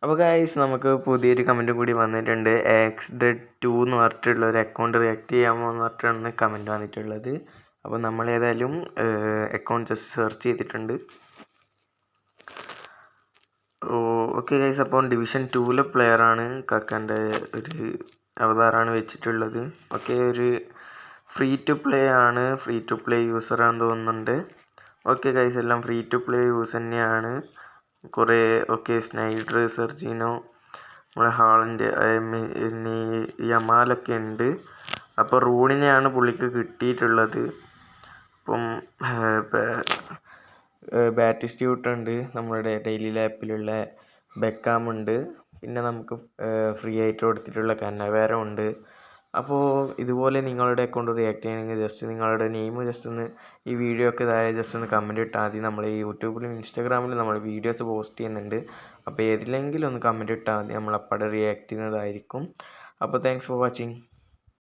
അപ്പോൾ ഗൈസ് നമുക്ക് പുതിയൊരു കമൻറ്റ് കൂടി വന്നിട്ടുണ്ട്. XDED2 എന്ന് പറഞ്ഞിട്ടുള്ള ഒരു അക്കൗണ്ട് റിയാക്ട് ചെയ്യാമോ എന്ന് പറഞ്ഞിട്ടാണ് കമൻറ്റ് വന്നിട്ടുള്ളത്. അപ്പോൾ നമ്മൾ ഏതായാലും അക്കൗണ്ട് ജസ്റ്റ് സെർച്ച് ചെയ്തിട്ടുണ്ട്. ഓക്കെ ഗൈസ്, അപ്പോൾ ഡിവിഷൻ 2 പ്ലെയറാണ് കക്കൻ്റെ ഒരു അവതാരമാണ് വെച്ചിട്ടുള്ളത്. ഓക്കെ, ഒരു ഫ്രീ ടു പ്ലേ ആണ്, ഫ്രീ ടു പ്ലേ യൂസറാണെന്ന് തോന്നുന്നുണ്ട്. ഓക്കെ ഗൈസ്, എല്ലാം ഫ്രീ ടു പ്ലേ യൂസ് തന്നെയാണ്. കുറേ സ്നൈഡർ, സെർജിനോ, നമ്മുടെ ഹാളൻ്റെ, യമാലൊക്കെ ഉണ്ട്. അപ്പോൾ റൂണിനെയാണ് പുള്ളിക്ക് കിട്ടിയിട്ടുള്ളത്. അപ്പം ബാറ്റിസ്റ്റ്യൂട്ട് ഉണ്ട്, നമ്മുടെ ഡെയിലി ലാപ്പിലുള്ള ബെക്കാമുണ്ട്, പിന്നെ നമുക്ക് ഫ്രീ ആയിട്ട് കൊടുത്തിട്ടുള്ള കന്നവേരം ഉണ്ട്. അപ്പോൾ ഇതുപോലെ നിങ്ങളുടെ അക്കൗണ്ട് റിയാക്ട് ചെയ്യണമെങ്കിൽ ജസ്റ്റ് നിങ്ങളുടെ നെയിം ജസ്റ്റ് ഒന്ന് ഈ വീഡിയോ ഒക്കെ ജസ്റ്റ് ഒന്ന് കമൻറ്റ് ഇട്ടാൽ മതി. നമ്മൾ ഈ യൂട്യൂബിലും ഇൻസ്റ്റാഗ്രാമിലും നമ്മൾ വീഡിയോസ് പോസ്റ്റ് ചെയ്യുന്നുണ്ട്. അപ്പോൾ ഏതിലെങ്കിലും ഒന്ന് കമൻറ്റ് ഇട്ടാൽ മതി, നമ്മൾ അപ്പോഴേ റിയാക്ട് ചെയ്യുന്നതായിരിക്കും. അപ്പോൾ താങ്ക്സ് ഫോർ വാച്ചിങ്.